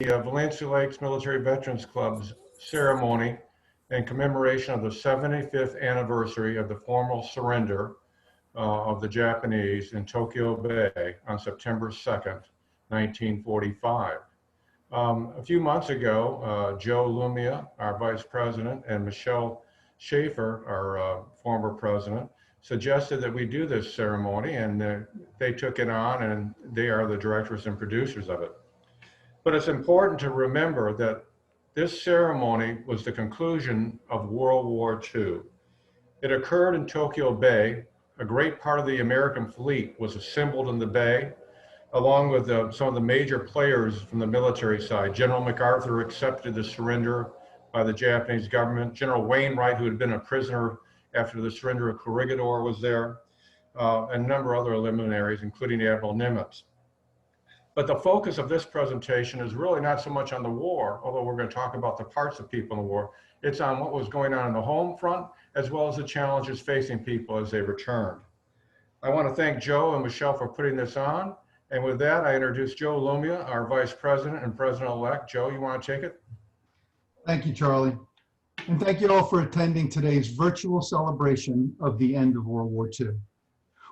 Valencia Lakes Military Veterans Club's ceremony in commemoration of the 75th anniversary of the formal surrender of the Japanese in Tokyo Bay on September 2nd, 1945. A few months ago, Joe Lumia, our vice president, and Michelle Schaefer, our former president, suggested that we do this ceremony, and they took it on, and they are the directors and producers of it. But it's important to remember that this ceremony was the conclusion of World War II. It occurred in Tokyo Bay. A great part of the American fleet was assembled in the bay, along with some of the major players from the military side. General MacArthur accepted the surrender by the Japanese government. General Wainwright, who had been a prisoner after the surrender of Corregidor, was there, and a number of other luminaries, including Admiral Nimitz. But the focus of this presentation is really not so much on the war, although we're going to talk about the parts of people in the war. It's on what was going on in the home front, as well as the challenges facing people as they returned. I want to thank Joe and Michelle for putting this on. And with that, I introduce Joe Lumia, our Vice President and President-elect. Joe, you want to take it? Thank you, Charlie. And thank you all for attending today's virtual celebration of the end of World War II.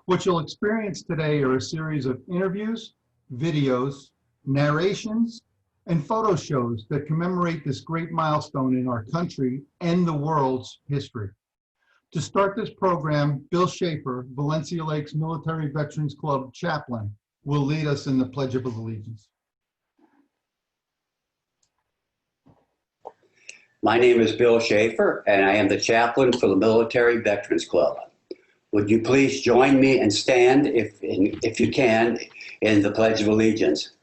What you'll experience today are a series of interviews, videos, narrations, and photo shows that commemorate this great milestone in our country and the world's history. To start this program, Bill Schaefer, Valencia Lakes Military Veterans Club chaplain, will lead us in the Pledge of Allegiance. My name is Bill Schaefer, and I am the chaplain for the Military Veterans Club. Would you please join me and stand, if you can, in the Pledge of Allegiance?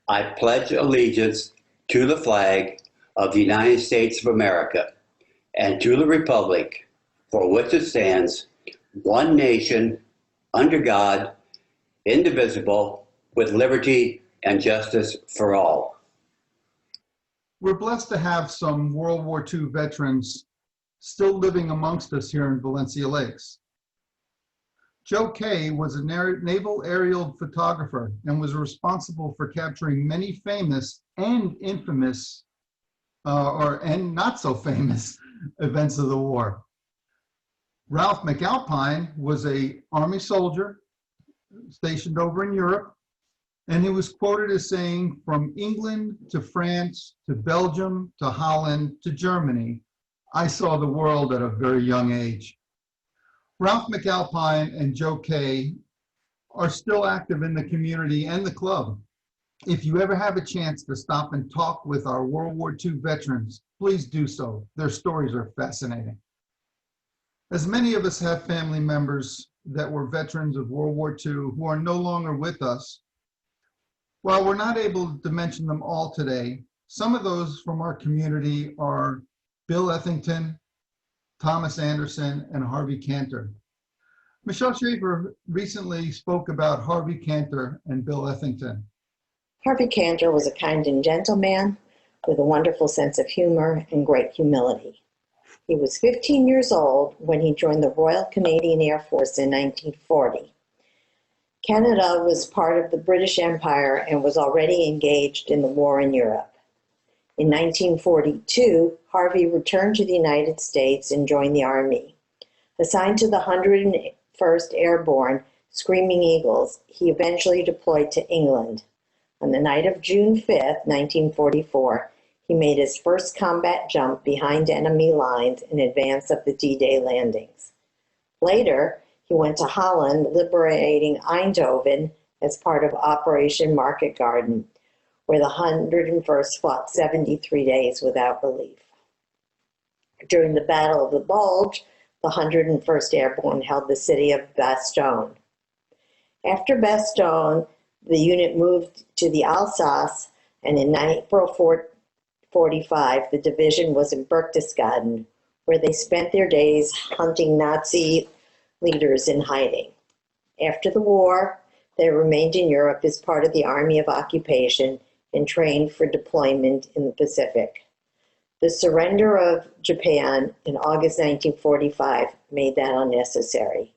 I pledge allegiance to the flag of the United States of America and to the republic for which it stands, one nation, under God, indivisible, with liberty and justice for all. We're blessed to have some World War II veterans still living amongst us here in Valencia Lakes. Joe Kay was a naval aerial photographer and was responsible for capturing many famous and infamous, and not so famous events of the war. Ralph McAlpine was an Army soldier stationed over in Europe, and he was quoted as saying, "From England to France to Belgium to Holland to Germany, I saw the world at a very young age." Ralph McAlpine and Joe Kay are still active in the community and the club. If you ever have a chance to stop and talk with our World War II veterans, please do so. Their stories are fascinating. As many of us have family members that were veterans of World War II who are no longer with us, while we're not able to mention them all today, some of those from our community are Bill Ethington, Thomas Anderson, and Harvey Cantor. Michelle Schaefer recently spoke about Harvey Cantor and Bill Ethington. Harvey Cantor was a kind and gentle man with a wonderful sense of humor and great humility. He was 15 years old when he joined the Royal Canadian Air Force in 1940. Canada was part of the British Empire and was already engaged in the war in Europe. In 1942, Harvey returned to the United States and joined the Army. Assigned to the 101st Airborne Screaming Eagles, he eventually deployed to England. On the night of June 5, 1944, he made his first combat jump behind enemy lines in advance of the D-Day landings. Later, he went to Holland, liberating Eindhoven as part of Operation Market Garden, where the 101st fought 73 days without relief. During the Battle of the Bulge, the 101st Airborne held the city of Bastogne. After Bastogne, the unit moved to the Alsace, and in April 1945, the division was in Berchtesgaden, where they spent their days hunting Nazi leaders in hiding. After the war, they remained in Europe as part of the Army of Occupation and trained for deployment in the Pacific. The surrender of Japan in August 1945 made that unnecessary.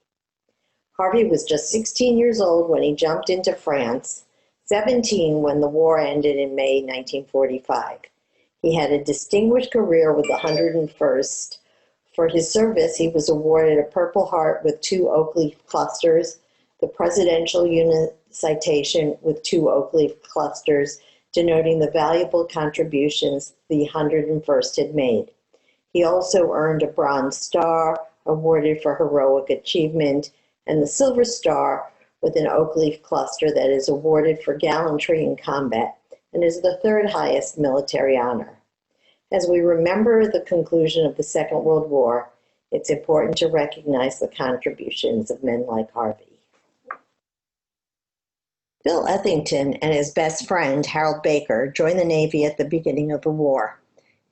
Harvey was just 16 years old when he jumped into France, 17 when the war ended in May 1945. He had a distinguished career with the 101st. For his service, he was awarded a Purple Heart with 2 oak leaf clusters, the Presidential Unit Citation with 2 oak leaf clusters, denoting the valuable contributions the 101st had made. He also earned a Bronze Star, awarded for heroic achievement, and the Silver Star with an oak leaf cluster that is awarded for gallantry in combat and is the 3rd highest military honor. As we remember the conclusion of the Second World War, it's important to recognize the contributions of men like Harvey. Bill Ethington and his best friend, Harold Baker, joined the Navy at the beginning of the war.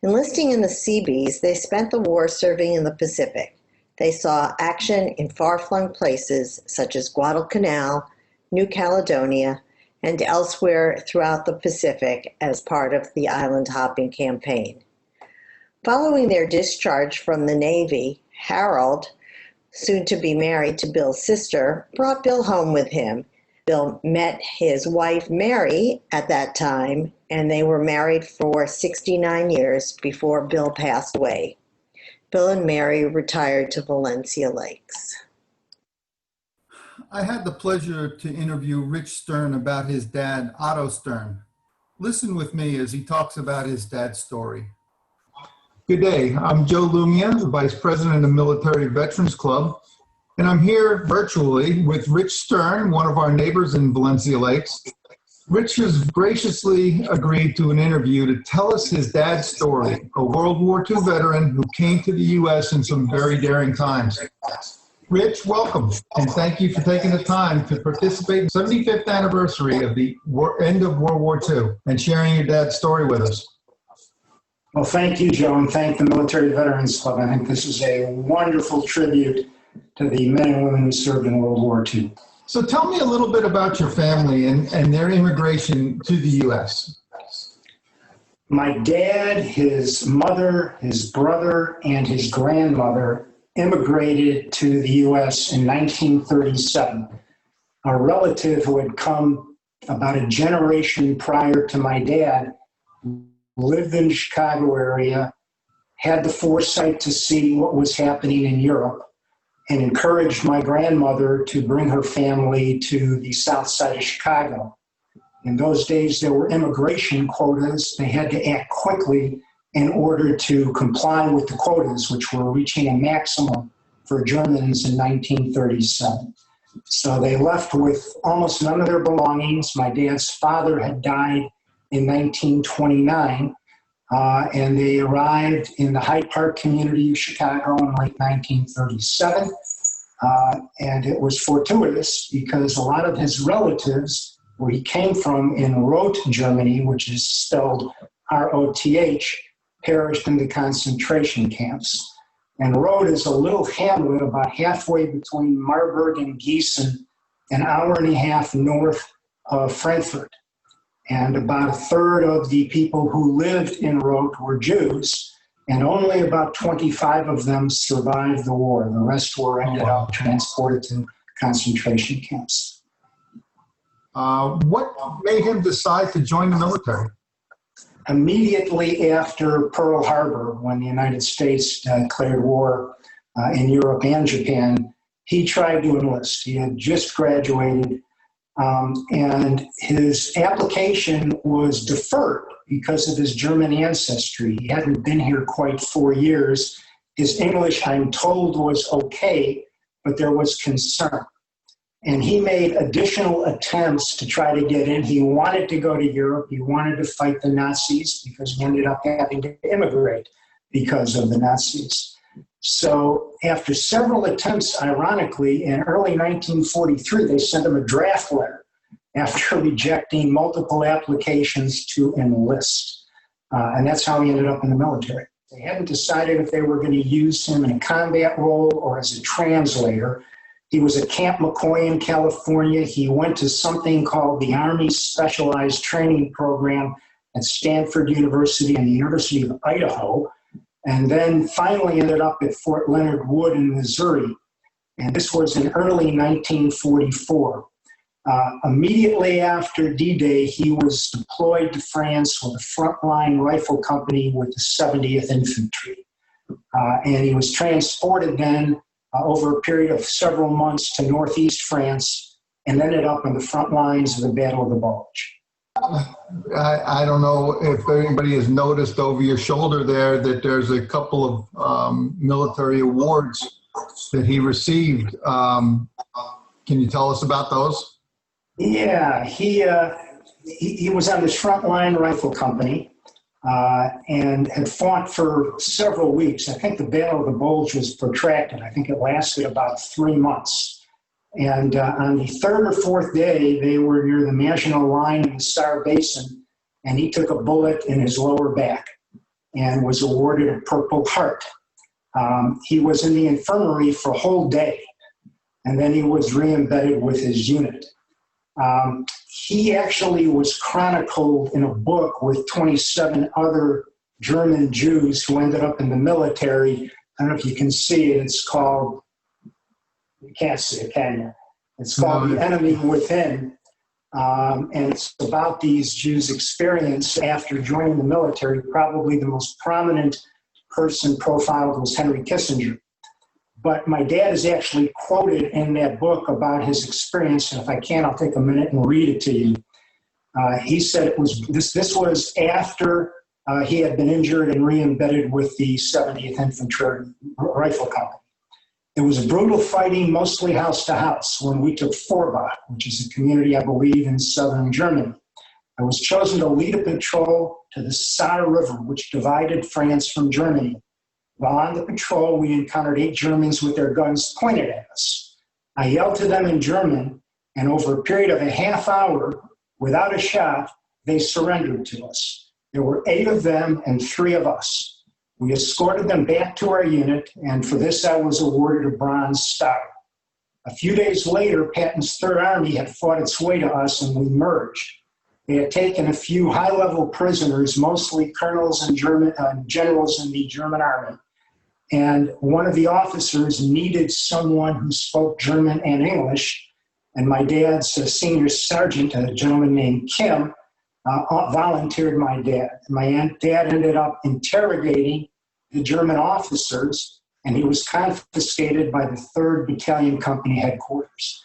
Enlisting in the Seabees, they spent the war serving in the Pacific. They saw action in far-flung places such as Guadalcanal, New Caledonia, and elsewhere throughout the Pacific as part of the island hopping campaign. Following their discharge from the Navy, Harold, soon to be married to Bill's sister, brought Bill home with him. Bill met his wife, Mary, at that time, and they were married for 69 years before Bill passed away. Bill and Mary retired to Valencia Lakes. I had the pleasure to interview Rich Stern about his dad, Otto Stern. Listen with me as he talks about his dad's story. Good day, I'm Joe Lumia, the Vice President of Military Veterans Club, and I'm here virtually with Rich Stern, one of our neighbors in Valencia Lakes. Rich has graciously agreed to an interview to tell us his dad's story, a World War II veteran who came to the U.S. in some very daring times. Rich, welcome, and thank you for taking the time to participate in the 75th anniversary of the end of World War II and sharing your dad's story with us. Well, thank you, Joe, and thank the Military Veterans Club. I think this is a wonderful tribute to the men and women who served in World War II. So tell me a little bit about your family and their immigration to the U.S. My dad, his mother, his brother, and his grandmother immigrated to the U.S. in 1937. A relative who had come about a generation prior to my dad lived in the Chicago area, had the foresight to see what was happening in Europe, and encouraged my grandmother to bring her family to the south side of Chicago. In those days, there were immigration quotas. They had to act quickly in order to comply with the quotas, which were reaching a maximum for Germans in 1937. So they left with almost none of their belongings. My dad's father had died in 1929, and they arrived in the Hyde Park community of Chicago in late 1937. And it was fortuitous because a lot of his relatives, where he came from in Roth, Germany, which is spelled R-O-T-H, perished in the concentration camps. And Roth is a little hamlet about halfway between Marburg and Gießen, an hour and a half north of Frankfurt. And about a third of the people who lived in Roth were Jews, and only about 25 of them survived the war. The rest were ended up transported to concentration camps. What made him decide to join the military? Immediately after Pearl Harbor, when the United States declared war in Europe and Japan, he tried to enlist. He had just graduated, and his application was deferred because of his German ancestry. He hadn't been here quite 4 years. His English, I'm told, was okay, but there was concern. And he made additional attempts to try to get in. He wanted to go to Europe. He wanted to fight the Nazis because he ended up having to immigrate because of the Nazis. So after several attempts, ironically, in early 1943, they sent him a draft letter after rejecting multiple applications to enlist. And that's how he ended up in the military. They hadn't decided if they were going to use him in a combat role or as a translator. He was at Camp McCoy in California. He went to something called the Army Specialized Training Program at Stanford University and the University of Idaho, and then finally ended up at Fort Leonard Wood in Missouri. And this was in early 1944. Immediately after D-Day, he was deployed to France with a frontline rifle company with the 70th Infantry. And he was transported then over a period of several months to northeast France and ended up on the front lines of the Battle of the Bulge. I don't know if anybody has noticed over your shoulder there that there's a couple of military awards that he received. Can you tell us about those? Yeah, he was on this frontline rifle company and had fought for several weeks. I think the Battle of the Bulge was protracted. I think it lasted about 3 months. And on the third or fourth day, they were near the Maginot Line in the Sarre Basin, and he took a bullet in his lower back and was awarded a Purple Heart. He was in the infirmary for a whole day, and then he was re-embedded with his unit. He actually was chronicled in a book with 27 other German Jews who ended up in the military. I don't know if you can see it. It's called, you can't see it, can you? It's called The Enemy Within. And it's about these Jews' experience after joining the military. Probably the most prominent person profiled was Henry Kissinger. But my dad is actually quoted in that book about his experience, and if I can, I'll take a minute and read it to you. He said it was this was after he had been injured and re-embedded with the 70th Infantry Rifle Company. It was a brutal fighting, mostly house to house, when we took Forbach, which is a community, I believe, in southern Germany. I was chosen to lead a patrol to the Saar River, which divided France from Germany. While on the patrol, we encountered 8 Germans with their guns pointed at us. I yelled to them in German, and over a period of a half hour, without a shot, they surrendered to us. There were 8 of them and 3 of us. We escorted them back to our unit, and for this I was awarded a Bronze Star. A few days later, Patton's Third Army had fought its way to us, and we merged. They had taken a few high-level prisoners, mostly colonels and generals in the German army. And one of the officers needed someone who spoke German and English. And my dad's senior sergeant, a gentleman named Kim, volunteered my dad. My dad ended up interrogating the German officers, and he was confiscated by the 3rd Battalion Company headquarters.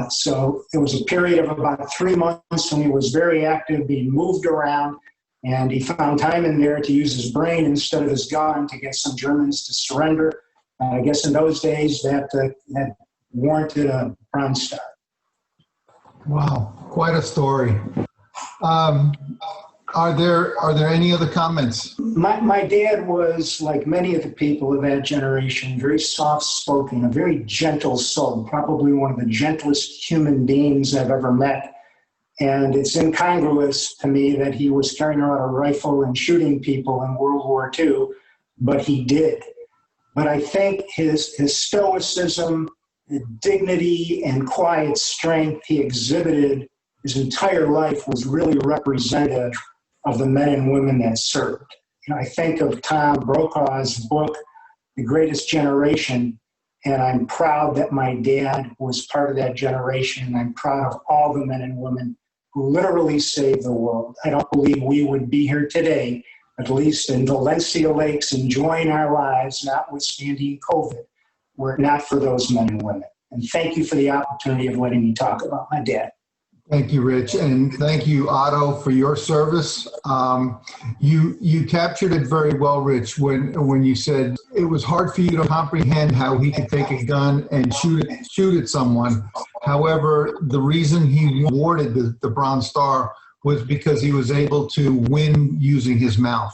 So it was a period of about 3 months when he was very active, being moved around, and he found time in there to use his brain instead of his gun to get some Germans to surrender. I guess in those days that warranted a Bronze Star. Wow, quite a story. Are there any other comments? My dad was, like many of the people of that generation, very soft-spoken, a very gentle soul, probably one of the gentlest human beings I've ever met. And it's incongruous to me that he was carrying around a rifle and shooting people in World War II, but he did. But I think his stoicism, the dignity and quiet strength he exhibited his entire life was really representative of the men and women that served. You know, I think of Tom Brokaw's book, The Greatest Generation, and I'm proud that my dad was part of that generation, and I'm proud of all the men and women who literally saved the world. I don't believe we would be here today, at least in Valencia Lakes, enjoying our lives, notwithstanding COVID, were it not for those men and women. And thank you for the opportunity of letting me talk about my dad. Thank you, Rich, and thank you, Otto, for your service. You captured it very well, Rich, when you said it was hard for you to comprehend how he could take a gun and shoot at someone. However, the reason he awarded the Bronze Star was because he was able to win using his mouth,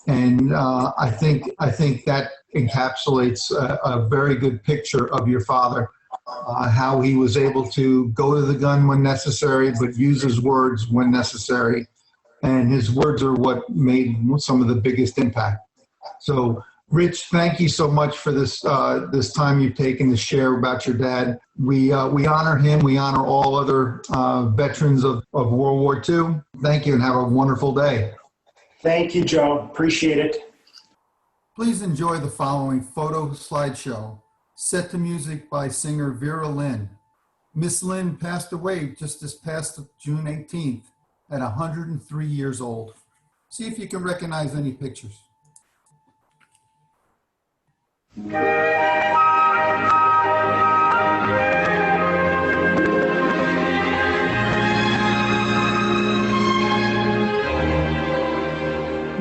and I think that encapsulates a very good picture of your father. How he was able to go to the gun when necessary, but use his words when necessary. And his words are what made some of the biggest impact. So, Rich, thank you so much for this time you've taken to share about your dad. We honor him. We honor all other veterans of World War II. Thank you and have a wonderful day. Thank you, Joe. Appreciate it. Please enjoy the following photo slideshow set to music by singer Vera Lynn. Miss Lynn passed away just this past June 18th at 103 years old. See if you can recognize any pictures.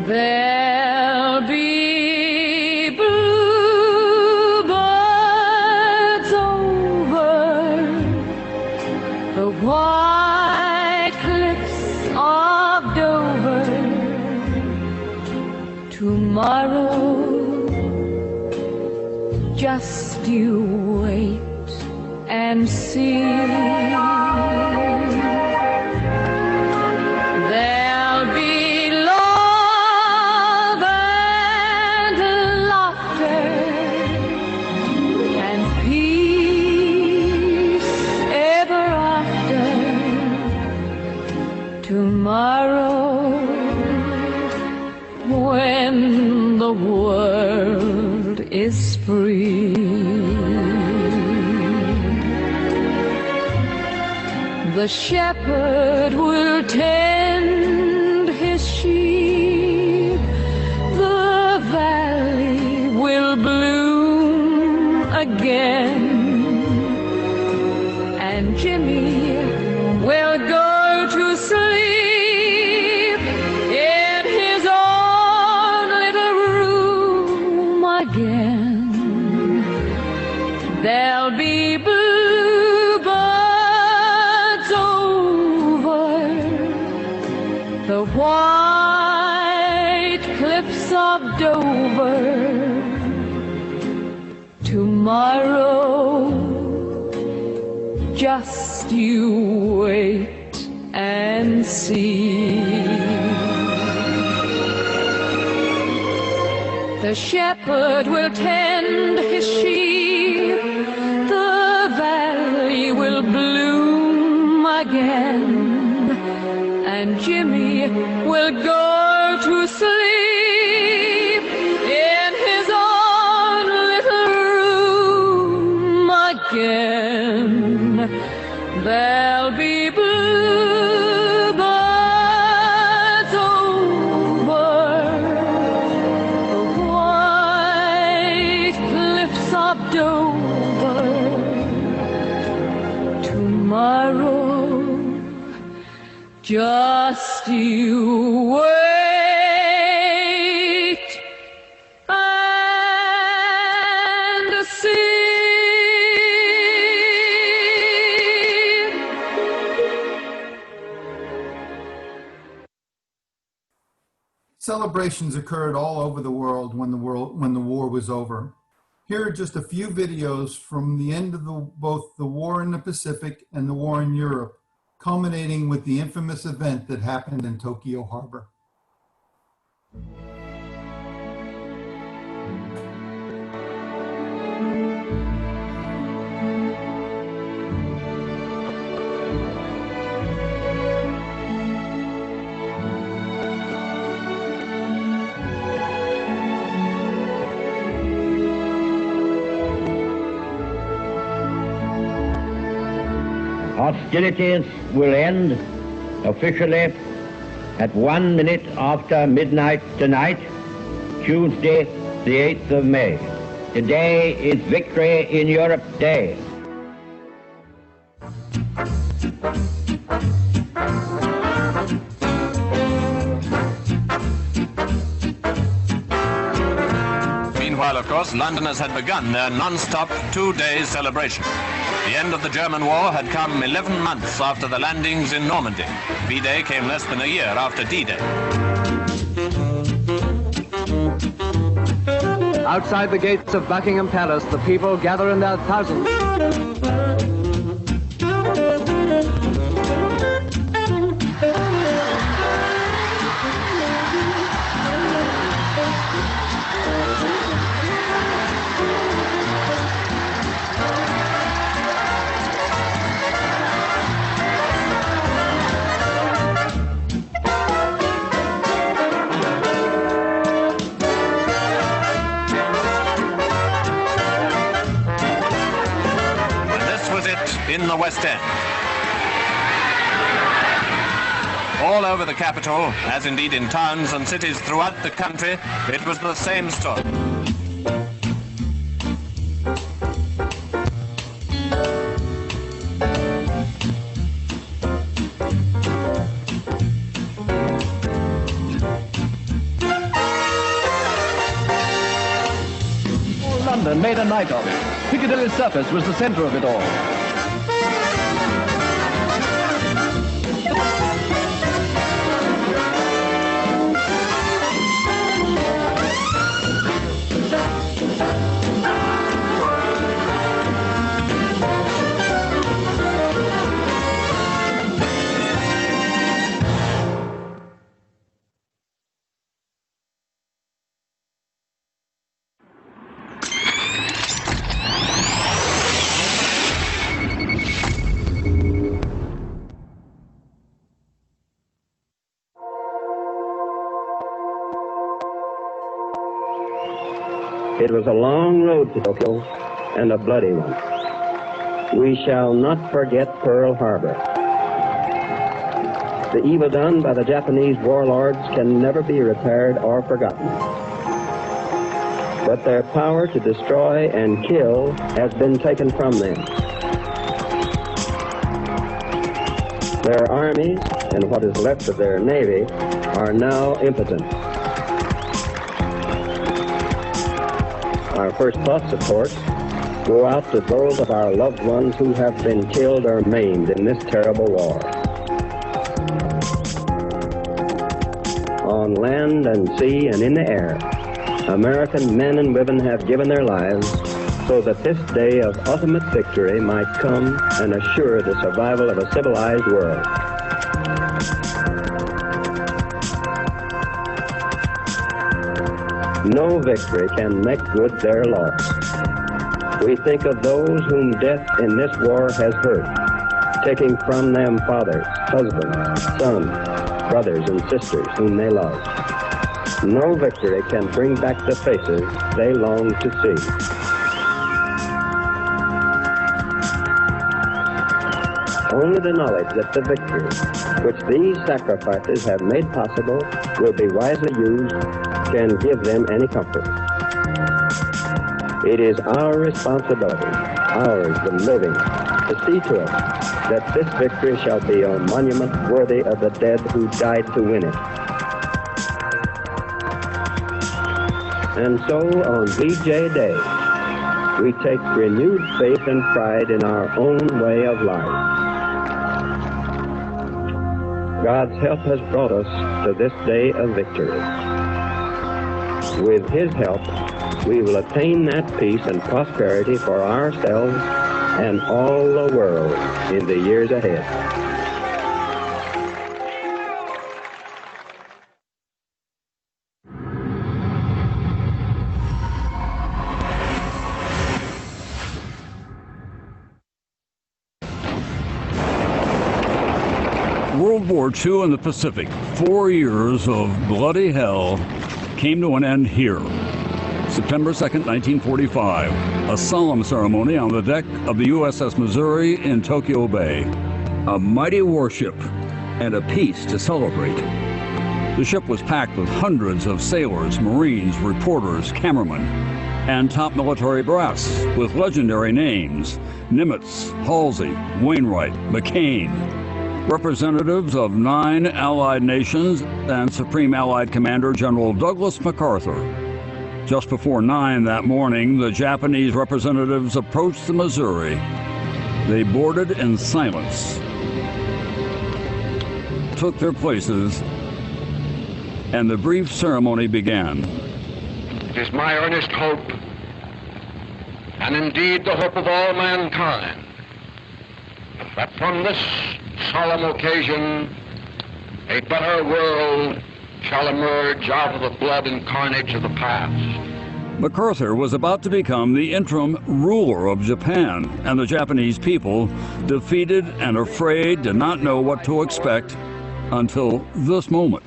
There'll be bluebirds over the white cliffs of Dover tomorrow. Just you wait and see. There'll be love and laughter and peace ever after tomorrow, when the world is free. The shepherd will tend his sheep, the valley will bloom again, and Jimmy will go to sleep in his own little room again. There'll be bluebirds over the white cliffs of Dover tomorrow. Just you wait and see. The shepherd will tend his sheep, the valley will bloom again, and Jimmy will go to sleep in his own little room again. There'll be bluebirds over the white cliffs of Dover tomorrow. Just you wait and see. Celebrations occurred all over the world when the war was over. Here are just a few videos from the end of both the war in the Pacific and the war in Europe, culminating with the infamous event that happened in Tokyo Harbor. Hostilities will end officially at 1 minute after midnight tonight, Tuesday, the 8th of May. Today is Victory in Europe Day. Meanwhile, of course, Londoners had begun their non-stop two-day celebration. The end of the German war had come 11 months after the landings in Normandy. V-Day came less than a year after D-Day. Outside the gates of Buckingham Palace, the people gather in their thousands. the West End. All over the capital, as indeed in towns and cities throughout the country, it was the same story. London made a night of it. Piccadilly Circus was the center of it all. It was a long road to Tokyo and a bloody one. We shall not forget Pearl Harbor. The evil done by the Japanese warlords can never be repaired or forgotten. But their power to destroy and kill has been taken from them. Their armies and what is left of their navy are now impotent. Our first thoughts, of course, go out to those of our loved ones who have been killed or maimed in this terrible war. On land and sea and in the air, American men and women have given their lives so that this day of ultimate victory might come and assure the survival of a civilized world. No victory can make good their loss. We think of those whom death in this war has hurt, taking from them fathers, husbands, sons, brothers, and sisters whom they love. No victory can bring back the faces they long to see. Only the knowledge that the victory, which these sacrifices have made possible, will be wisely used, can give them any comfort. It is our responsibility, ours the living, to see to it that this victory shall be a monument worthy of the dead who died to win it. And so on VJ Day, we take renewed faith and pride in our own way of life. God's help has brought us to this day of victory. With His help, we will attain that peace and prosperity for ourselves and all the world in the years ahead. World War II in the Pacific, 4 years of bloody hell, came to an end here. September 2nd, 1945, a solemn ceremony on the deck of the USS Missouri in Tokyo Bay. A mighty warship and a peace to celebrate. The ship was packed with hundreds of sailors, Marines, reporters, cameramen, and top military brass with legendary names: Nimitz, Halsey, Wainwright, McCain. Representatives of 9 Allied nations and Supreme Allied Commander General Douglas MacArthur. Just before 9 that morning, the Japanese representatives approached the Missouri. They boarded in silence, took their places, and the brief ceremony began. It is my earnest hope, and indeed the hope of all mankind, that from this solemn occasion, a better world shall emerge out of the blood and carnage of the past. MacArthur was about to become the interim ruler of Japan, and the Japanese people, defeated and afraid, did not know what to expect until this moment.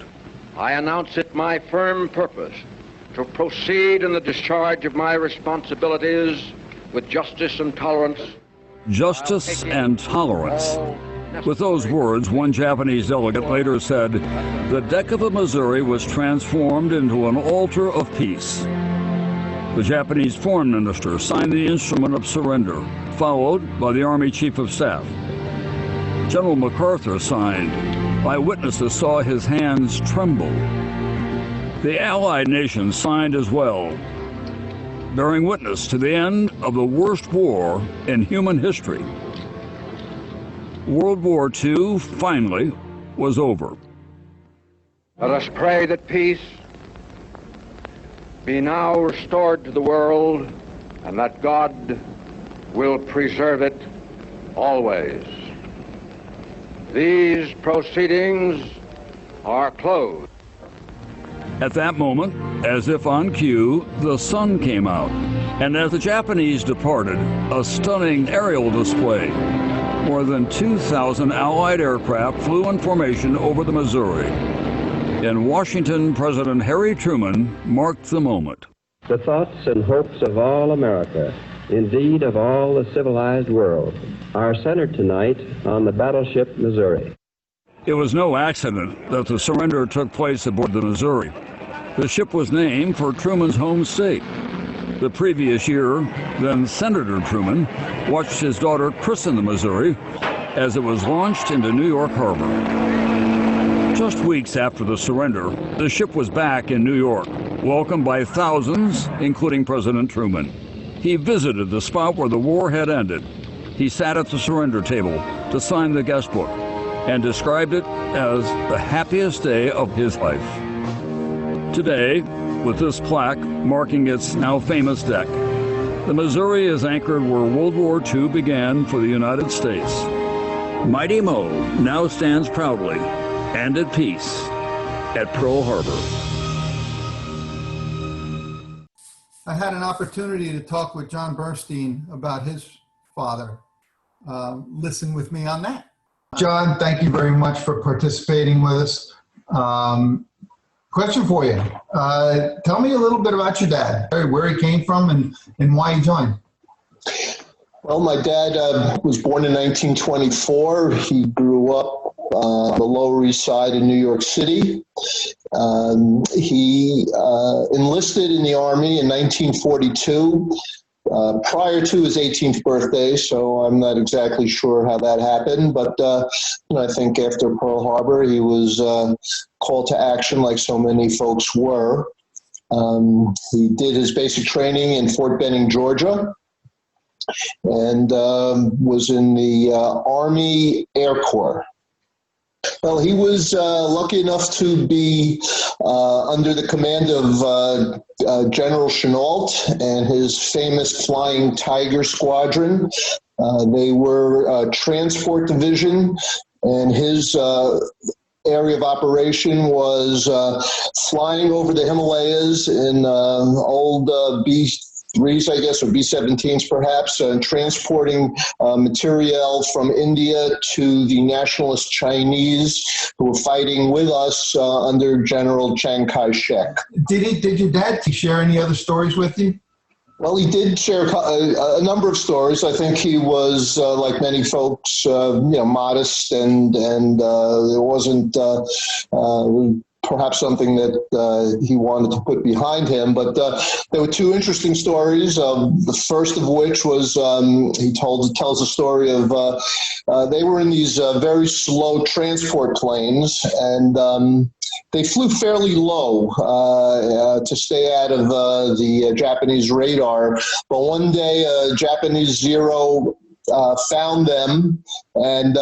I announce it my firm purpose to proceed in the discharge of my responsibilities with justice and tolerance, justice and tolerance. With those words, one Japanese delegate later said, "The deck of the Missouri was transformed into an altar of peace." The Japanese foreign minister signed the instrument of surrender, followed by the Army Chief of Staff. General MacArthur signed. Eyewitnesses saw his hands tremble. The Allied nations signed as well, bearing witness to the end of the worst war in human history. World War II finally was over. Let us pray that peace be now restored to the world and that God will preserve it always. These proceedings are closed. At that moment, as if on cue, the sun came out, and as the Japanese departed, a stunning aerial display. More than 2,000 Allied aircraft flew in formation over the Missouri. In Washington, President Harry Truman marked the moment. The thoughts and hopes of all America, indeed of all the civilized world, are centered tonight on the battleship Missouri. It was no accident that the surrender took place aboard the Missouri. The ship was named for Truman's home state. The previous year, then Senator Truman watched his daughter christen the Missouri as it was launched into New York Harbor. Just weeks after the surrender, the ship was back in New York, welcomed by thousands, including President Truman. He visited the spot where the war had ended. He sat at the surrender table to sign the guest book and described it as the happiest day of his life. Today, with this plaque marking its now famous deck, the Missouri is anchored where World War II began for the United States. Mighty Mo now stands proudly and at peace at Pearl Harbor. I had an opportunity to talk with John Bernstein about his father. Listen with me on that. John, thank you very much for participating with us. Question for you. Tell me a little bit about your dad, where he came from and why he joined. Well, my dad was born in 1924. He grew up on the Lower East Side in New York City. He enlisted in the Army in 1942. Prior to his 18th birthday, so I'm not exactly sure how that happened, but I think after Pearl Harbor, he was called to action like so many folks were. He did his basic training in Fort Benning, Georgia, and was in the Army Air Corps. Well, he was lucky enough to be under the command of General Chenault and his famous Flying Tiger Squadron. They were a transport division, and his area of operation was flying over the Himalayas in old B-3s, I guess, or B-17s perhaps, transporting materiel from India to the nationalist Chinese who were fighting with us under General Chiang Kai-shek. Did your dad share any other stories with you? Well, he did share a number of stories. I think he was, like many folks, modest, and there wasn't perhaps something that he wanted to put behind him. But there were two interesting stories. The first of which was he tells a story of they were in these very slow transport planes, and they flew fairly low to stay out of the Japanese radar. But one day, a Japanese Zero found them and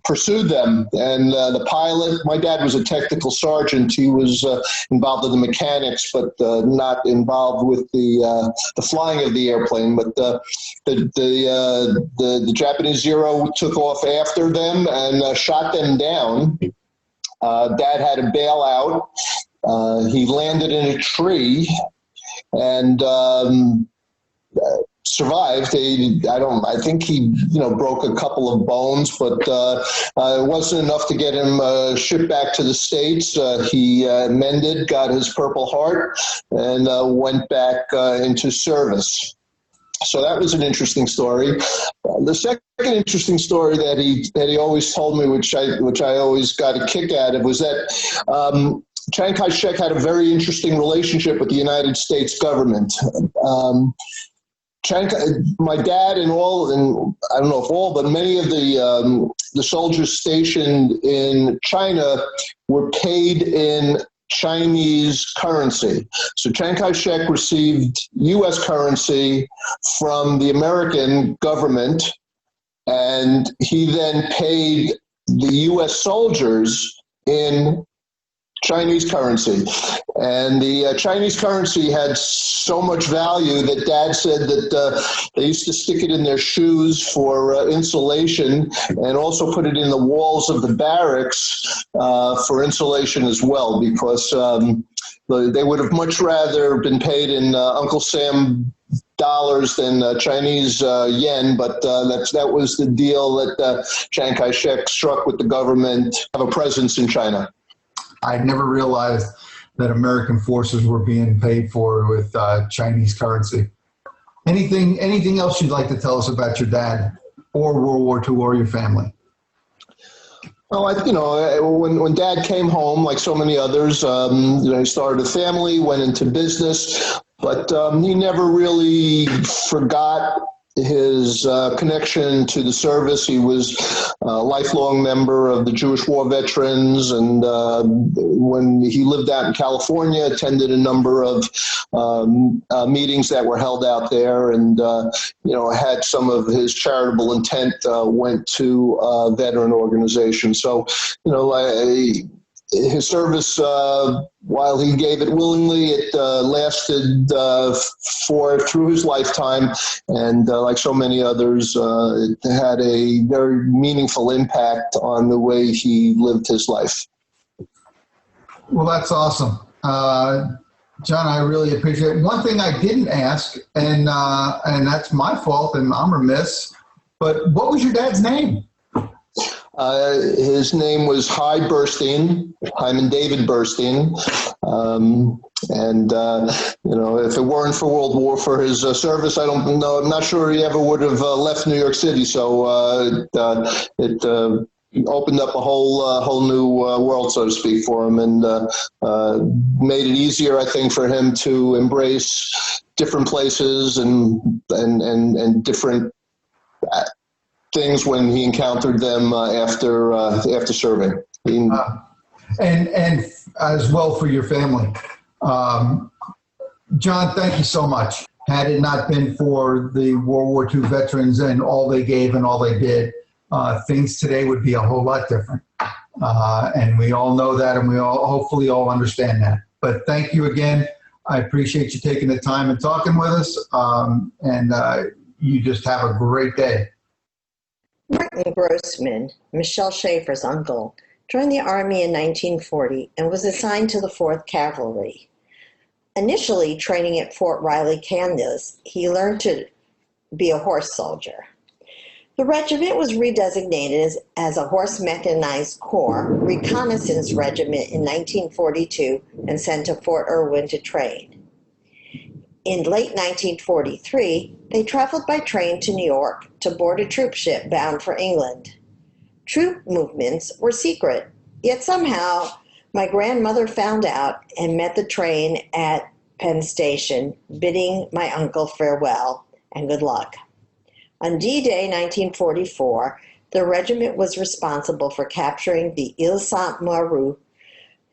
pursued them. And the pilot, my dad was a technical sergeant. He was involved in the mechanics, but not involved with the flying of the airplane. But the Japanese Zero took off after them and shot them down. Dad had to bail out. He landed in a tree and survived. I think he, broke a couple of bones, but it wasn't enough to get him shipped back to the States. He mended, got his Purple Heart, and went back into service. So that was an interesting story. The second interesting story that he always told me, which I always got a kick out of, was that Chiang Kai-shek had a very interesting relationship with the United States government. My dad and I don't know if all, but many of the soldiers stationed in China were paid in Chinese currency. So Chiang Kai-shek received U.S. currency from the American government, and he then paid the U.S. soldiers in Chinese currency. And the Chinese currency had so much value that Dad said that they used to stick it in their shoes for insulation, and also put it in the walls of the barracks for insulation as well, because they would have much rather been paid in Uncle Sam dollars than Chinese yen, but that was the deal that Chiang Kai-shek struck with the government of a presence in China. I never realized that American forces were being paid for with Chinese currency. Anything else you'd like to tell us about your dad or World War II or your family? Well, when Dad came home, like so many others, he started a family, went into business, but he never really forgot his connection to the service. He was a lifelong member of the Jewish War Veterans, and when he lived out in California, attended a number of meetings that were held out there, and had some of his charitable intent went to veteran organizations. So, his service, while he gave it willingly, it lasted through his lifetime, and like so many others, it had a very meaningful impact on the way he lived his life. Well, that's awesome. John, I really appreciate it. One thing I didn't ask, and that's my fault, and I'm remiss, but what was your dad's name? His name was Hyman David Burstein. If it weren't for his service, I don't know. I'm not sure he ever would have left New York City. So it opened up a whole new world, so to speak, for him, and made it easier, I think, for him to embrace different places and different things when he encountered them after serving. And as well for your family. John, thank you so much. Had it not been for the World War II veterans and all they gave and all they did, things today would be a whole lot different. And we all know that, and we hopefully all understand that. But thank you again. I appreciate you taking the time and talking with us. And you just have a great day. Martin Grossman, Michelle Schaefer's uncle, joined the Army in 1940 and was assigned to the 4th Cavalry. Initially training at Fort Riley, Kansas, he learned to be a horse soldier. The regiment was redesignated as a Horse Mechanized Corps Reconnaissance Regiment in 1942 and sent to Fort Irwin to train. In late 1943, they traveled by train to New York to board a troop ship bound for England. Troop movements were secret, yet somehow my grandmother found out and met the train at Penn Station, bidding my uncle farewell and good luck. On D-Day 1944, the regiment was responsible for capturing the Île Sainte-Marie,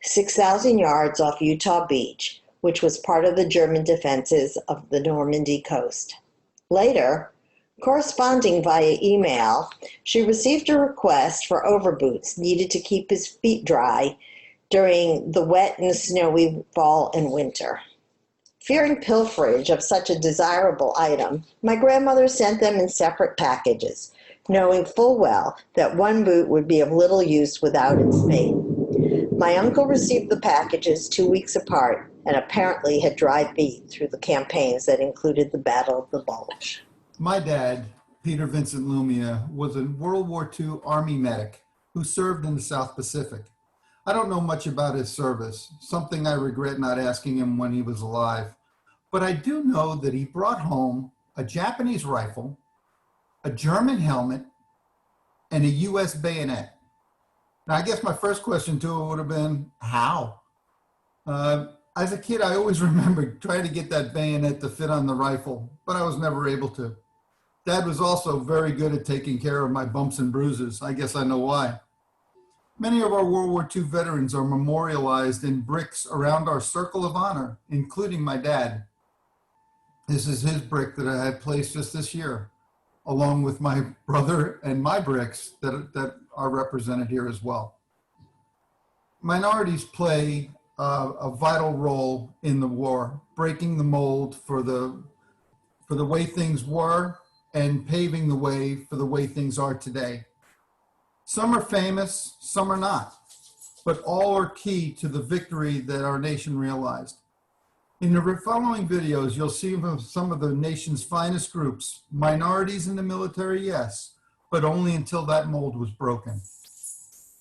6,000 yards off Utah Beach, which was part of the German defenses of the Normandy coast. Later, corresponding via email, she received a request for overboots needed to keep his feet dry during the wet and snowy fall and winter. Fearing pilferage of such a desirable item, my grandmother sent them in separate packages, knowing full well that one boot would be of little use without its mate. My uncle received the packages 2 weeks apart and apparently had dry feet through the campaigns that included the Battle of the Bulge. My dad, Peter Vincent Lumia, was a World War II Army medic who served in the South Pacific. I don't know much about his service, something I regret not asking him when he was alive, but I do know that he brought home a Japanese rifle, a German helmet, and a US bayonet. Now, I guess my first question to it would have been, how? As a kid, I always remembered trying to get that bayonet to fit on the rifle, but I was never able to. Dad was also very good at taking care of my bumps and bruises. I guess I know why. Many of our World War II veterans are memorialized in bricks around our circle of honor, including my dad. This is his brick that I had placed just this year, along with my brother and my bricks that are represented here as well. Minorities play a vital role in the war, breaking the mold for the way things were and paving the way for the way things are today. Some are famous, some are not, but all are key to the victory that our nation realized. In the following videos, you'll see some of the nation's finest groups, minorities in the military, yes, but only until that mold was broken.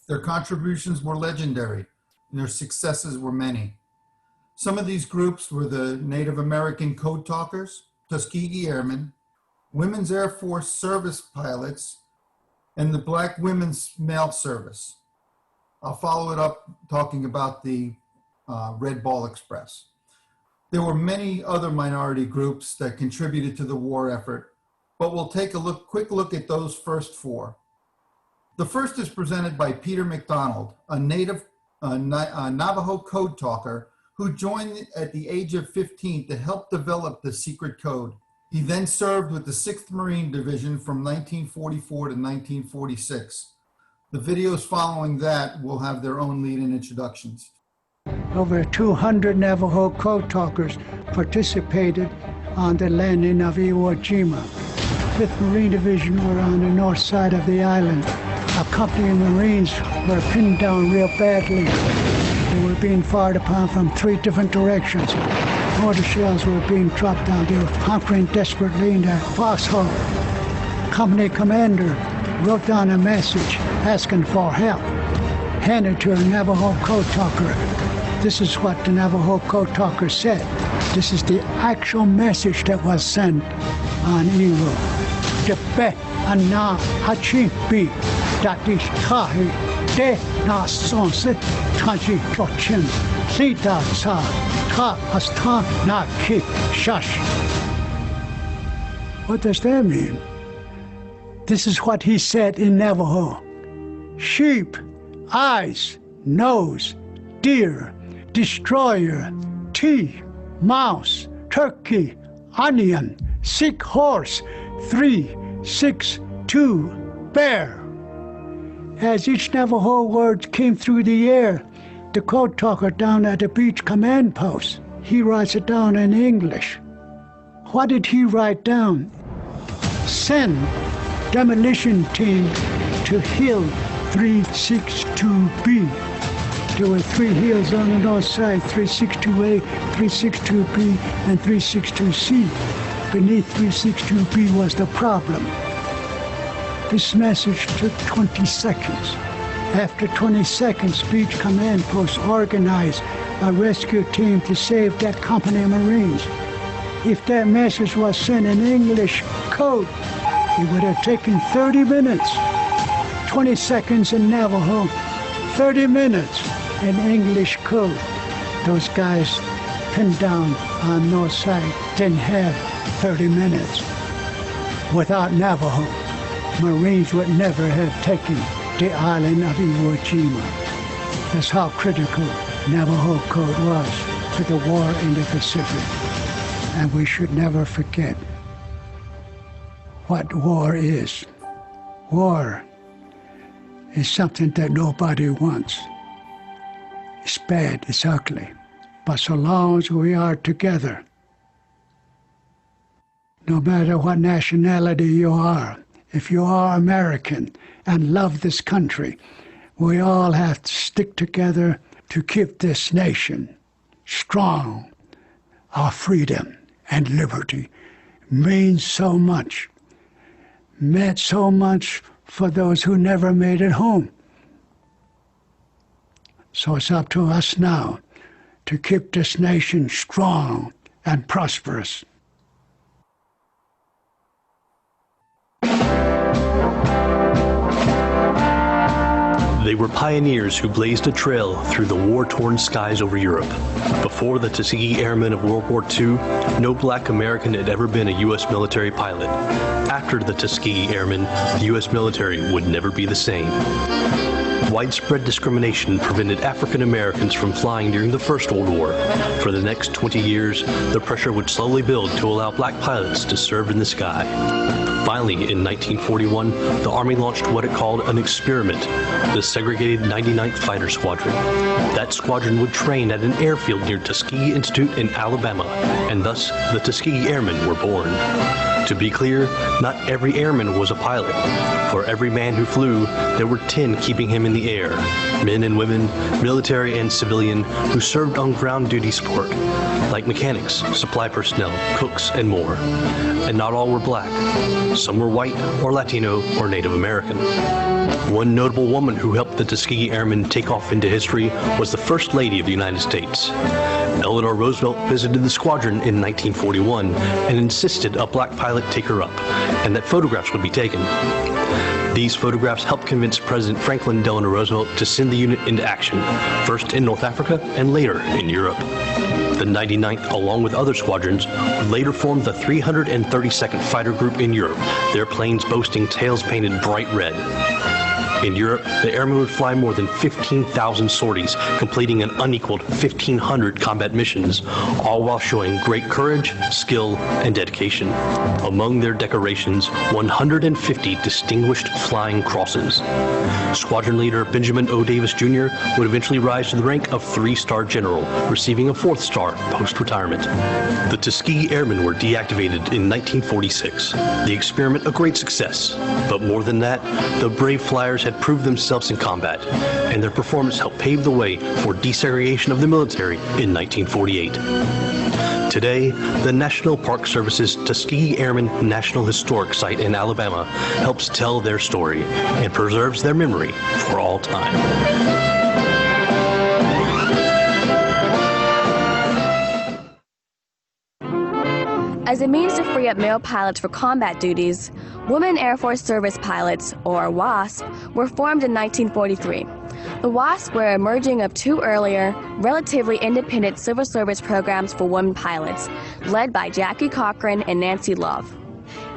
Their contributions were legendary, and their successes were many. Some of these groups were the Native American Code Talkers, Tuskegee Airmen, Women's Air Force Service Pilots, and the Black Women's Mail Service. I'll follow it up talking about the Red Ball Express. There were many other minority groups that contributed to the war effort, but we'll take a quick look at those first four. The first is presented by Peter McDonald, a native Navajo code talker who joined at the age of 15 to help develop the secret code. He then served with the 6th Marine Division from 1944 to 1946. The videos following that will have their own lead-in introductions. Over 200 Navajo code talkers participated on the landing of Iwo Jima. 5th Marine Division were on the north side of the island. A company of Marines were pinned down real badly. They were being fired upon from 3 different directions. Mortar shells were being dropped down. They were hunkering desperately in their foxhole. Company commander wrote down a message asking for help, handed to a Navajo code talker. This is what the Navajo code talker said. This is the actual message that was sent on Iwo. Tepe ana hachi bi dati kahi de na sonse taji chochin sita sa ta asta na ki shash. What does that mean? This is what he said in Navajo. Sheep, eyes, nose, deer, destroyer, tea, mouse, turkey, onion, sick horse, 3, 6, 2, bear. As each Navajo word came through the air, the code talker down at the beach command post, he writes it down in English. What did he write down? Send demolition team to hill 362B. There were 3 hills on the north side, 362A, 362B, and 362C. Beneath 362B was the problem. This message took 20 seconds. After 20 seconds, Beach Command Post organized a rescue team to save that company of Marines. If that message was sent in English code, it would have taken 30 minutes. 20 seconds in Navajo, 30 minutes in English code. Those guys pinned down on north side didn't have 30 minutes. Without Navajo, Marines would never have taken the island of Iwo Jima. That's how critical Navajo code was to the war in the Pacific. And we should never forget what war is. War is something that nobody wants. It's bad, it's ugly. But so long as we are together, no matter what nationality you are, if you are American and love this country, we all have to stick together to keep this nation strong. Our freedom and liberty means so much. Meant so much for those who never made it home. So it's up to us now to keep this nation strong and prosperous. They were pioneers who blazed a trail through the war-torn skies over Europe. Before the Tuskegee Airmen of World War II, no black American had ever been a U.S. military pilot. After the Tuskegee Airmen, the U.S. military would never be the same. Widespread discrimination prevented African Americans from flying during the First World War. For the next 20 years, the pressure would slowly build to allow black pilots to serve in the sky. Finally, in 1941, the Army launched what it called an experiment, the segregated 99th Fighter Squadron. That squadron would train at an airfield near Tuskegee Institute in Alabama, and thus the Tuskegee Airmen were born. To be clear, not every airman was a pilot. For every man who flew, there were 10 keeping him in the air, men and women, military and civilian, who served on ground duty support, like mechanics, supply personnel, cooks, and more. And not all were black. Some were white or Latino or Native American. One notable woman who helped the Tuskegee Airmen take off into history was the First Lady of the United States. Eleanor Roosevelt visited the squadron in 1941 and insisted a black pilot take her up, and that photographs would be taken. These photographs helped convince President Franklin Delano Roosevelt to send the unit into action, first in North Africa and later in Europe. The 99th, along with other squadrons, would later form the 332nd Fighter Group in Europe, their planes boasting tails painted bright red. In Europe, the airmen would fly more than 15,000 sorties, completing an unequaled 1,500 combat missions, all while showing great courage, skill, and dedication. Among their decorations, 150 distinguished flying crosses. Squadron leader Benjamin O. Davis Jr. would eventually rise to the rank of 3-star general, receiving a 4th star post-retirement. The Tuskegee Airmen were deactivated in 1946. The experiment a great success, but more than that, the brave flyers had proved themselves in combat, and their performance helped pave the way for desegregation of the military in 1948. Today, the National Park Service's Tuskegee Airmen National Historic Site in Alabama helps tell their story and preserves their memory for all time. As a means to free up male pilots for combat duties, Women Air Force Service Pilots, or WASP, were formed in 1943. The WASP were a merging of 2 earlier, relatively independent civil service programs for women pilots, led by Jackie Cochran and Nancy Love.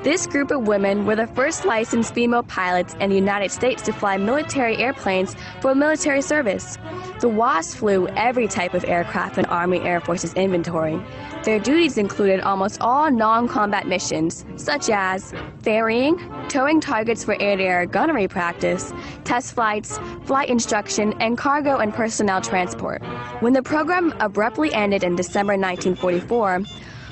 This group of women were the first licensed female pilots in the United States to fly military airplanes for military service. The WASP flew every type of aircraft in Army Air Force's inventory. Their duties included almost all non-combat missions, such as ferrying, towing targets for air-to-air gunnery practice, test flights, flight instruction, and cargo and personnel transport. When the program abruptly ended in December 1944,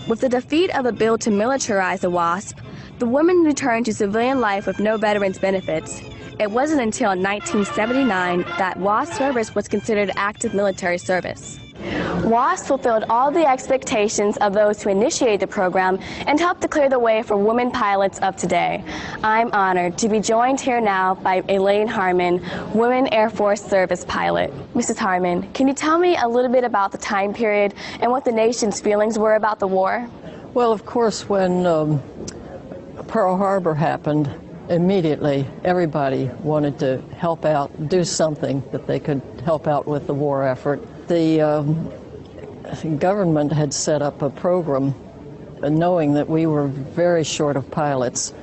with the defeat of a bill to militarize the WASP, the women returned to civilian life with no veterans benefits. It wasn't until 1979 that WASP service was considered active military service. WASP fulfilled all the expectations of those who initiated the program and helped to clear the way for women pilots of today. I'm honored to be joined here now by Elaine Harmon, Women Air Force Service Pilot. Mrs. Harmon, can you tell me a little bit about the time period and what the nation's feelings were about the war? Well, of course, when Pearl Harbor happened, immediately everybody wanted to help out, do something that they could help out with the war effort. The government had set up a program knowing that we were very short of pilots,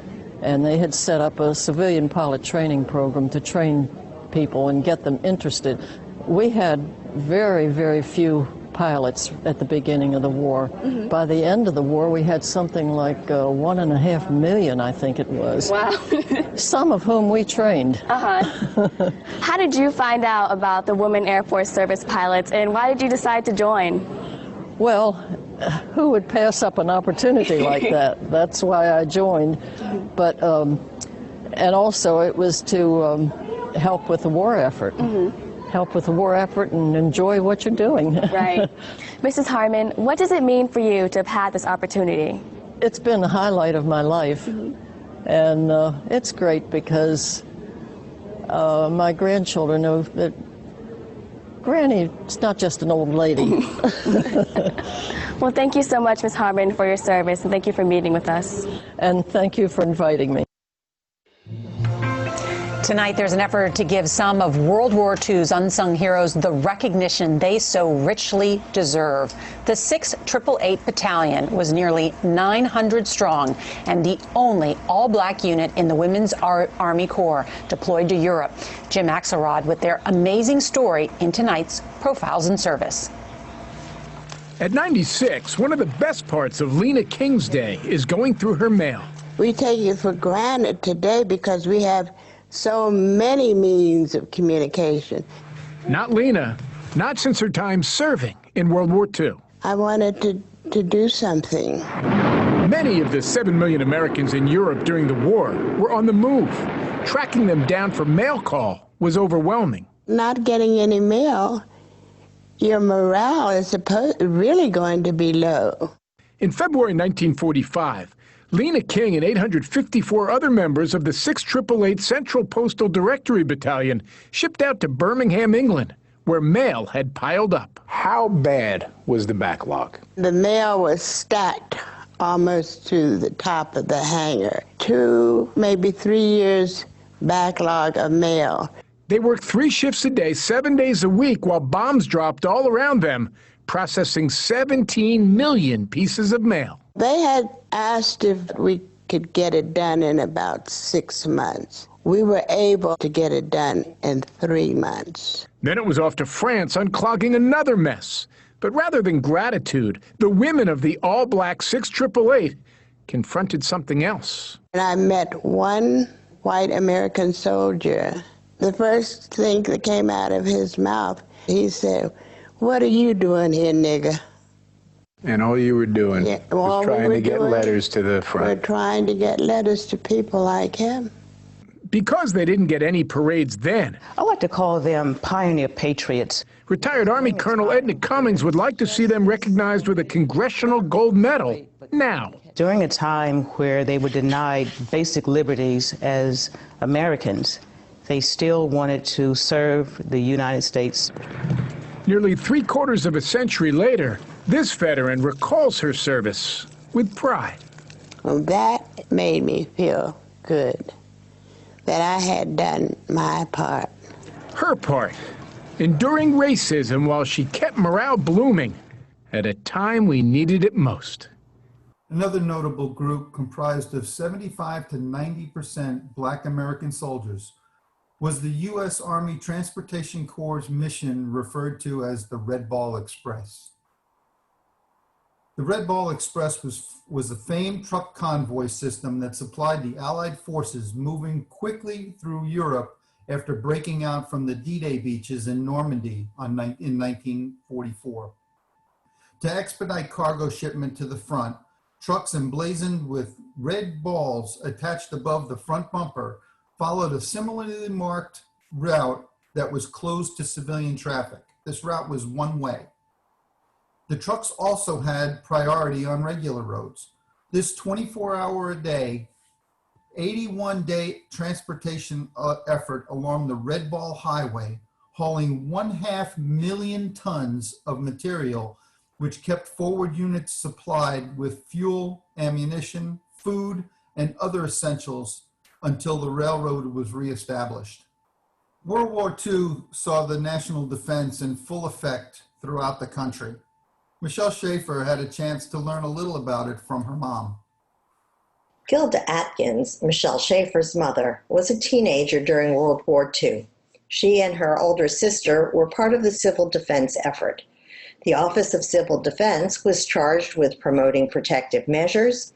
and they had set up a civilian pilot training program to train people and get them interested. We had very, very few pilots at the beginning of the war. Mm-hmm. By the end of the war, we had something like 1.5 million, I think it was. Wow. Some of whom we trained. Uh-huh. How did you find out about the Women Air Force Service Pilots, and why did you decide to join? Well, who would pass up an opportunity like that? That's why I joined. But, and also it was to help with the war effort. Mm-hmm. Help with the war effort and enjoy what you're doing. Right. Mrs. Harmon, what does it mean for you to have had this opportunity? It's been the highlight of my life. Mm-hmm. And it's great because my grandchildren know that Granny's not just an old lady. Well, thank you so much, Ms. Harmon, for your service, and thank you for meeting with us. And thank you for inviting me. Tonight, there's an effort to give some of World War II's unsung heroes the recognition they so richly deserve. The 688 Battalion was nearly 900 strong and the only all-black unit in the Women's Army Corps deployed to Europe. Jim Axelrod with their amazing story in tonight's Profiles in Service. At 96, one of the best parts of Lena King's day is going through her mail. We take it for granted today because we have so many means of communication. Not Lena, not since her time serving in World War II. I wanted to do something. Many of the 7 million Americans in Europe during the war were on the move. Tracking them down for mail call was overwhelming. Not getting any mail, your morale is really going to be low. In February 1945, Lena King and 854 other members of the 688 Central Postal Directory Battalion shipped out to Birmingham, England, where mail had piled up. How bad was the backlog? The mail was stacked almost to the top of the hangar. 2, maybe 3 years backlog of mail. They worked 3 shifts a day, 7 days a week, while bombs dropped all around them, processing 17 million pieces of mail. They had asked if we could get it done in about 6 months. We were able to get it done in 3 months. Then it was off to France, unclogging another mess. But rather than gratitude, the women of the all-black 688 confronted something else. And I met one white American soldier. The first thing that came out of his mouth, he said, "What are you doing here, nigger?" And all you were doing was trying to get letters to the front. We're trying to get letters to people like him. Because they didn't get any parades then, I like to call them pioneer patriots. Retired Army Colonel Edna Cummings would like to see them recognized with a Congressional Gold Medal now. During a time where they were denied basic liberties as Americans, they still wanted to serve the United States. Nearly 3/4 of a century later, this veteran recalls her service with pride. Well, that made me feel good, that I had done my part. Her part, enduring racism while she kept morale blooming at a time we needed it most. Another notable group comprised of 75 to 90% Black American soldiers was the U.S. Army Transportation Corps' mission referred to as the Red Ball Express. The Red Ball Express was a famed truck convoy system that supplied the Allied forces moving quickly through Europe after breaking out from the D-Day beaches in Normandy in 1944. To expedite cargo shipment to the front, trucks emblazoned with red balls attached above the front bumper followed a similarly marked route that was closed to civilian traffic. This route was one way. The trucks also had priority on regular roads. This 24-hour-a-day, 81-day transportation effort along the Red Ball Highway, hauling 1/2 million tons of material, which kept forward units supplied with fuel, ammunition, food, and other essentials until the railroad was reestablished. World War II saw the national defense in full effect throughout the country. Michelle Schaefer had a chance to learn a little about it from her mom. Gilda Atkins, Michelle Schaefer's mother, was a teenager during World War II. She and her older sister were part of the civil defense effort. The Office of Civil Defense was charged with promoting protective measures,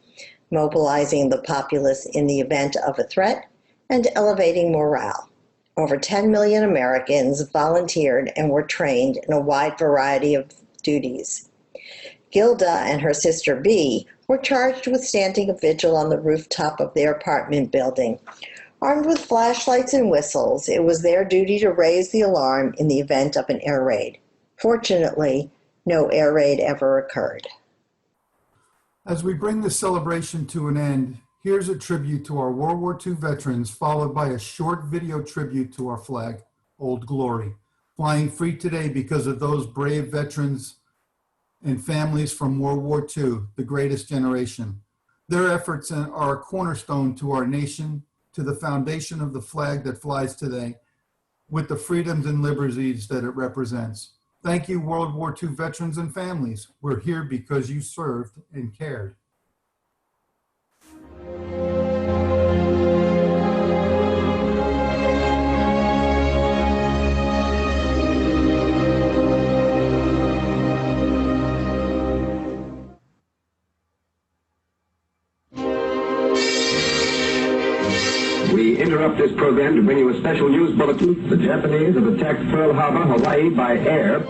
mobilizing the populace in the event of a threat, and elevating morale. Over 10 million Americans volunteered and were trained in a wide variety of duties. Gilda and her sister Bee were charged with standing a vigil on the rooftop of their apartment building. Armed with flashlights and whistles, it was their duty to raise the alarm in the event of an air raid. Fortunately, no air raid ever occurred. As we bring this celebration to an end, here's a tribute to our World War II veterans, followed by a short video tribute to our flag, Old Glory, flying free today because of those brave veterans and families from World War II, the greatest generation. Their efforts are a cornerstone to our nation to the foundation of the flag that flies today, with the freedoms and liberties that it represents. Thank you, World War II veterans and families. We're here because you served and cared. We interrupt this program to bring you a special news bulletin. The Japanese have attacked Pearl Harbor, Hawaii by air.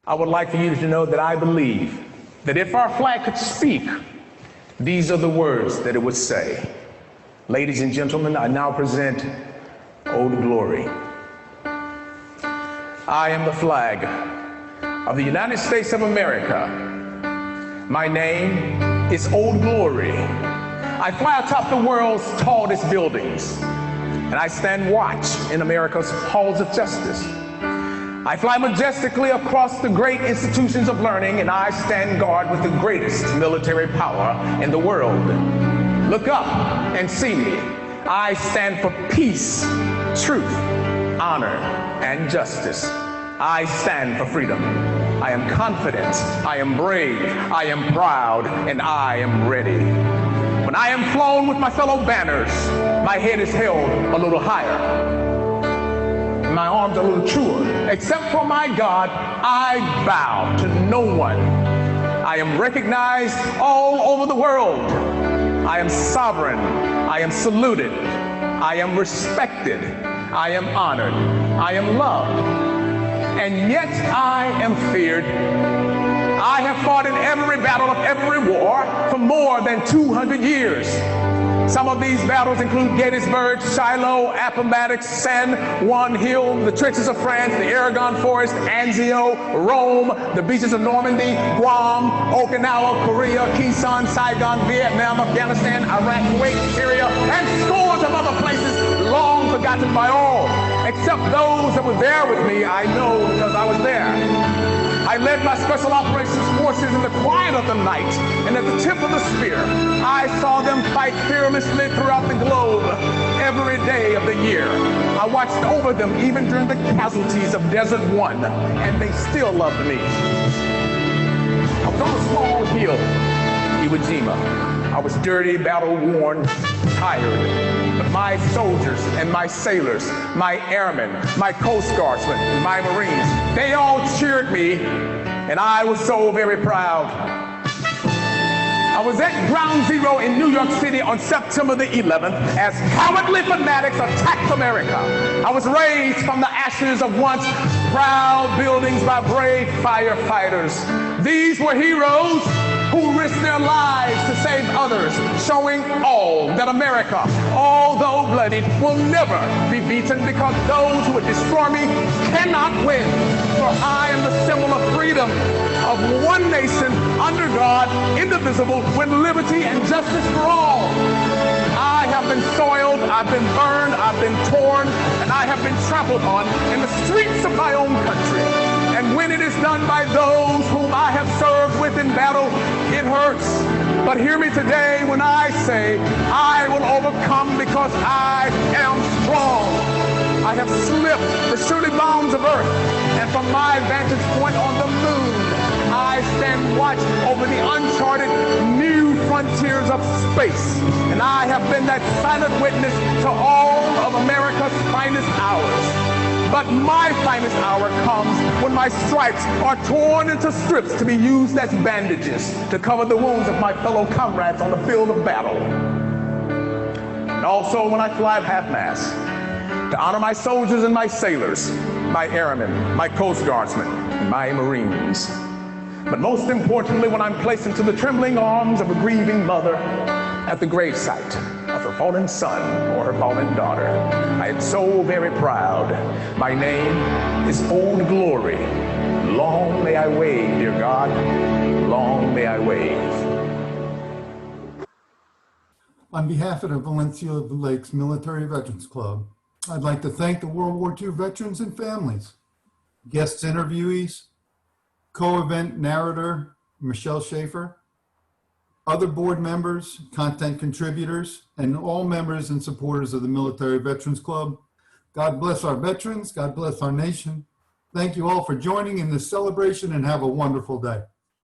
I would like for you to know that I believe that if our flag could speak, these are the words that it would say. Ladies and gentlemen, I now present Old Glory. I am the flag of the United States of America. My name is Old Glory. I fly atop the world's tallest buildings, and I stand watch in America's halls of justice. I fly majestically across the great institutions of learning, and I stand guard with the greatest military power in the world. Look up and see me. I stand for peace, truth, honor, and justice. I stand for freedom. I am confident, I am brave, I am proud, and I am ready. When I am flown with my fellow banners, my head is held a little higher, my arms a little truer. Except for my God, I bow to no one. I am recognized all over the world. I am sovereign. I am saluted. I am respected. I am honored. I am loved. And yet I am feared. I have fought in every battle of every war for more than 200 years. Some of these battles include Gettysburg, Shiloh, Appomattox, San Juan Hill, the trenches of France, the Aragon Forest, Anzio, Rome, the beaches of Normandy, Guam, Okinawa, Korea, Quezon, Saigon, Vietnam, Afghanistan, Iraq, Kuwait, Syria, and scores of other places long forgotten by all. Except those that were there with me, I know because I was there. I led my special operations forces in the quiet of the night, and at the tip of the spear, I saw them fight fearlessly throughout the globe every day of the year. I watched over them even during the casualties of Desert One, and they still loved me. I was on a small hill, Iwo Jima. I was dirty, battle-worn, tired. But my soldiers and my sailors, my airmen, my Coast Guardsmen, my Marines, they all cheered me, and I was so very proud. I was at Ground Zero in New York City on September the 11th as cowardly fanatics attacked America. I was raised from the ashes of once proud buildings by brave firefighters. These were heroes who risked their lives to save others, showing all that America, although bloodied, will never be beaten, because those who would destroy me cannot win. For I am the symbol of freedom, of one nation, under God, indivisible, with liberty and justice for all. I have been soiled, I've been burned, I've been torn, and I have been trampled on in the streets of my own country. And when it is done by those whom I have served with in battle, it hurts. But hear me today when I say, I will overcome because I am strong. I have slipped the surely bounds of earth, and from my vantage point on the moon, I stand watch over the uncharted new frontiers of space. And I have been that silent witness to all of America's finest hours. But my finest hour comes when my stripes are torn into strips to be used as bandages to cover the wounds of my fellow comrades on the field of battle. And also when I fly at half-mast to honor my soldiers and my sailors, my airmen, my Coast Guardsmen, and my Marines. But most importantly, when I'm placed into the trembling arms of a grieving mother at the gravesite of her fallen son or her fallen daughter, I am so very proud. My name is Old Glory. Long may I wave, dear God. Long may I wave. On behalf of the Valencia Lakes Military Veterans Club, I'd like to thank the World War II veterans and families, guest interviewees, co-event narrator Michelle Schaefer, other board members, content contributors, and all members and supporters of the Military Veterans Club. God bless our veterans. God bless our nation. Thank you all for joining in this celebration, and have a wonderful day.